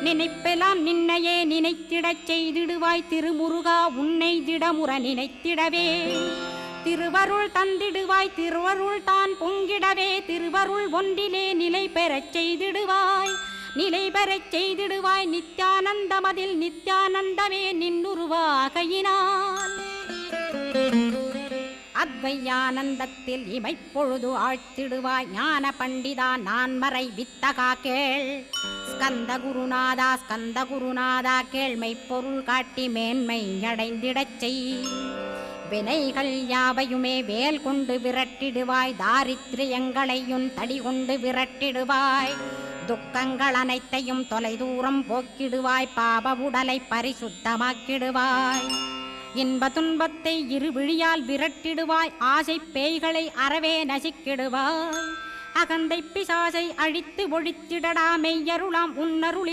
நினைப்பெல்லாம் நின்னையே நினைத்திடச் செய்திடுவாய் திருமுருகா உன்னை திடமுற நினைத்திடவே திருவருள் தந்திடுவாய் திருவருள் தான் பொங்கிடவே திருவருள் ஒன்றிலே நிலை பெறச் செய்திடுவாய் நிலை பெறச் செய்திடுவாய் நித்யானந்தமதில் நித்யானந்தமே நின்னுருவாகையினால் அத்வையானந்தத்தில் இமைப்பொழுது ஆழ்த்திடுவாய் ஞான பண்டிதா நான் மறை வித்தகா கேள் ஸ்கந்த குருநாதா கேள்மை பொருள் காட்டி மேன்மை அடைந்திடச் செய் வினைகள் யாவையுமே வேல் கொண்டு விரட்டிடுவாய் தாரித்ரியங்களையும் தடி கொண்டு விரட்டிடுவாய் துக்கங்கள் அனைத்தையும் தொலைதூரம் போக்கிடுவாய் பாப உடலை பரிசுத்தமாக்கிடுவாய் இன்ப துன்பத்தை இருவிழியால் விரட்டிடுவாய் ஆசை பேய்களை அறவே நசிக்கிடுவாய் அகந்தை பிசாசை அழித்து ஒழித்திடடா மெய்யருளாம் உன்னருளில்